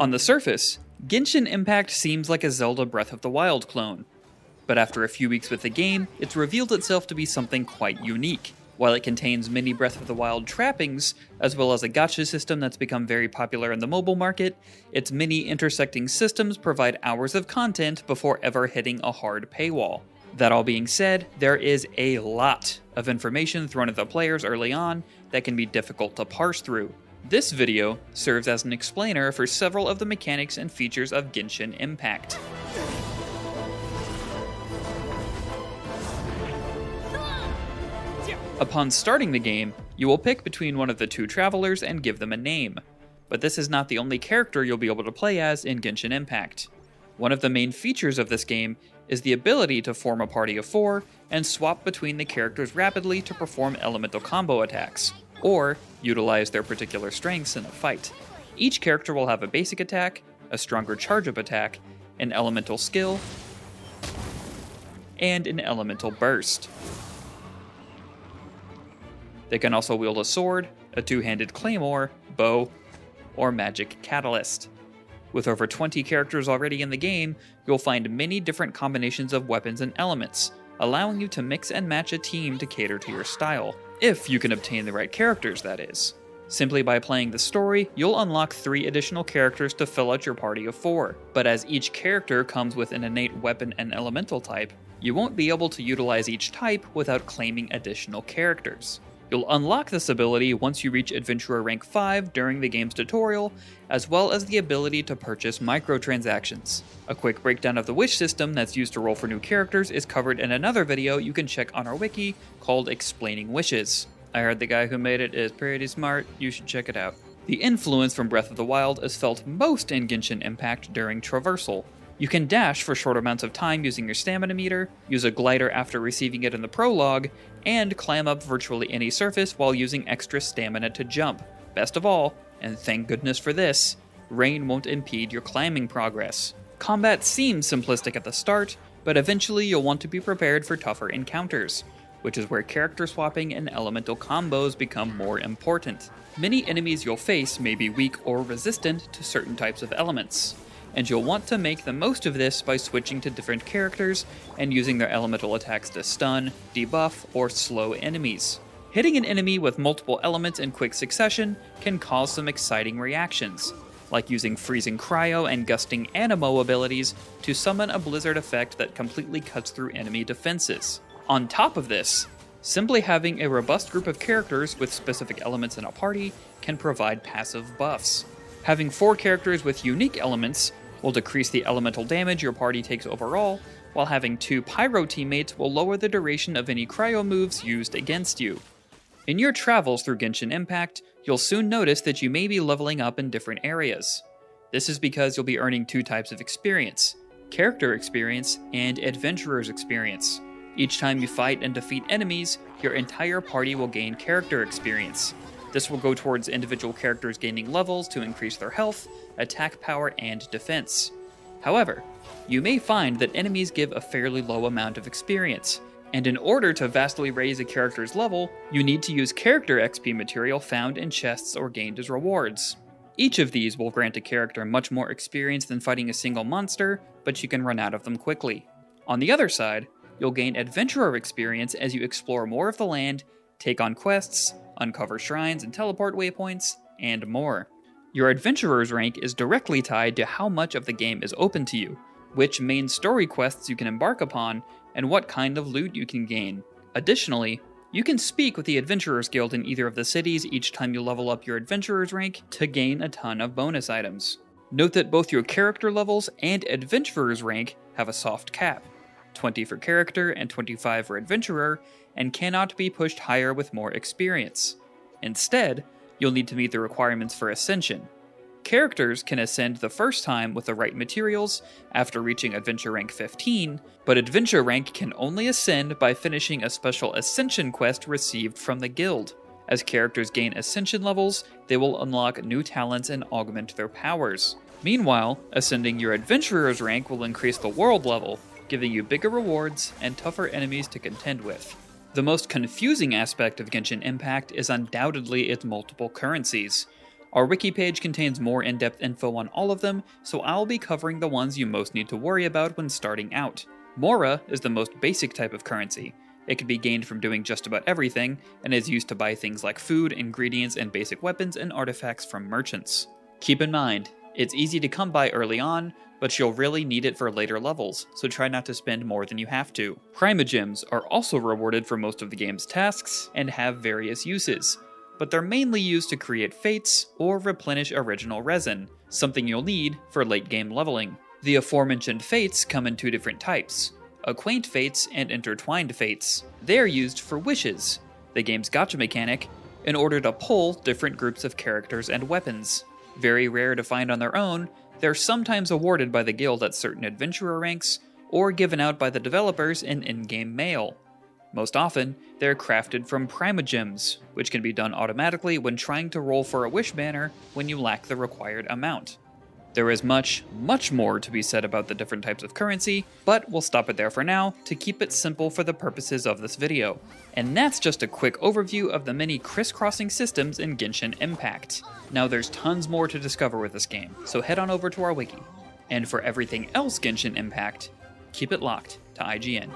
On the surface, Genshin Impact seems like a Zelda Breath of the Wild clone, but after a few weeks with the game, it's revealed itself to be something quite unique. While it contains many Breath of the Wild trappings, as well as a gacha system that's become very popular in the mobile market, its many intersecting systems provide hours of content before ever hitting a hard paywall. That all being said, there is a lot of information thrown at the players early on that can be difficult to parse through. This video serves as an explainer for several of the mechanics and features of Genshin Impact. Upon starting the game, you will pick between one of the two travelers and give them a name, but this is not the only character you'll be able to play as in Genshin Impact. One of the main features of this game is the ability to form a party of 4 and swap between the characters rapidly to perform elemental combo attacks, or utilize their particular strengths in a fight. Each character will have a basic attack, a stronger charge-up attack, an elemental skill, and an elemental burst. They can also wield a sword, a two-handed claymore, bow, or magic catalyst. With over 20 characters already in the game, you'll find many different combinations of weapons and elements, allowing you to mix and match a team to cater to your style. If you can obtain the right characters, that is. Simply by playing the story, you'll unlock 3 additional characters to fill out your party of 4, but as each character comes with an innate weapon and elemental type, you won't be able to utilize each type without claiming additional characters. You'll unlock this ability once you reach Adventurer rank 5 during the game's tutorial, as well as the ability to purchase microtransactions. A quick breakdown of the wish system that's used to roll for new characters is covered in another video you can check on our wiki called Explaining Wishes. I heard the guy who made it is pretty smart, you should check it out. The influence from Breath of the Wild is felt most in Genshin Impact during traversal. You can dash for short amounts of time using your stamina meter, use a glider after receiving it in the prologue, and climb up virtually any surface while using extra stamina to jump. Best of all, and thank goodness for this, rain won't impede your climbing progress. Combat seems simplistic at the start, but eventually you'll want to be prepared for tougher encounters, which is where character swapping and elemental combos become more important. Many enemies you'll face may be weak or resistant to certain types of elements, and you'll want to make the most of this by switching to different characters and using their elemental attacks to stun, debuff, or slow enemies. Hitting an enemy with multiple elements in quick succession can cause some exciting reactions, like using freezing cryo and gusting animo abilities to summon a blizzard effect that completely cuts through enemy defenses. On top of this, simply having a robust group of characters with specific elements in a party can provide passive buffs. Having 4 characters with unique elements will decrease the elemental damage your party takes overall, while having 2 pyro teammates will lower the duration of any cryo moves used against you. In your travels through Genshin Impact, you'll soon notice that you may be leveling up in different areas. This is because you'll be earning 2 types of experience: character experience and adventurer's experience. Each time you fight and defeat enemies, your entire party will gain character experience. This will go towards individual characters gaining levels to increase their health, attack power, and defense. However, you may find that enemies give a fairly low amount of experience, and in order to vastly raise a character's level, you need to use character XP material found in chests or gained as rewards. Each of these will grant a character much more experience than fighting a single monster, but you can run out of them quickly. On the other side, you'll gain adventurer experience as you explore more of the land, take on quests, uncover shrines and teleport waypoints, and more. Your adventurer's rank is directly tied to how much of the game is open to you, which main story quests you can embark upon, and what kind of loot you can gain. Additionally, you can speak with the Adventurers Guild in either of the cities each time you level up your adventurer's rank to gain a ton of bonus items. Note that both your character levels and adventurer's rank have a soft cap, 20 for character and 25 for adventurer, and cannot be pushed higher with more experience. Instead, you'll need to meet the requirements for Ascension. Characters can ascend the first time with the right materials after reaching Adventure rank 15, but Adventure rank can only ascend by finishing a special Ascension quest received from the guild. As characters gain Ascension levels, they will unlock new talents and augment their powers. Meanwhile, ascending your Adventurer's rank will increase the world level, giving you bigger rewards and tougher enemies to contend with. The most confusing aspect of Genshin Impact is undoubtedly its multiple currencies. Our wiki page contains more in-depth info on all of them, so I'll be covering the ones you most need to worry about when starting out. Mora is the most basic type of currency. It can be gained from doing just about everything, and is used to buy things like food, ingredients, and basic weapons and artifacts from merchants. Keep in mind, it's easy to come by early on, but you'll really need it for later levels, so try not to spend more than you have to. Primogems are also rewarded for most of the game's tasks, and have various uses, but they're mainly used to create fates or replenish original resin, something you'll need for late game leveling. The aforementioned fates come in two different types: Acquaint Fates and Intertwined Fates. They're used for wishes, the game's gacha mechanic, in order to pull different groups of characters and weapons. Very rare to find on their own, they're sometimes awarded by the guild at certain adventurer ranks, or given out by the developers in in-game mail. Most often, they're crafted from primogems, which can be done automatically when trying to roll for a wish banner when you lack the required amount. There is much, much more to be said about the different types of currency, but we'll stop it there for now to keep it simple for the purposes of this video. And that's just a quick overview of the many crisscrossing systems in Genshin Impact. Now there's tons more to discover with this game, so head on over to our wiki. And for everything else Genshin Impact, keep it locked to IGN.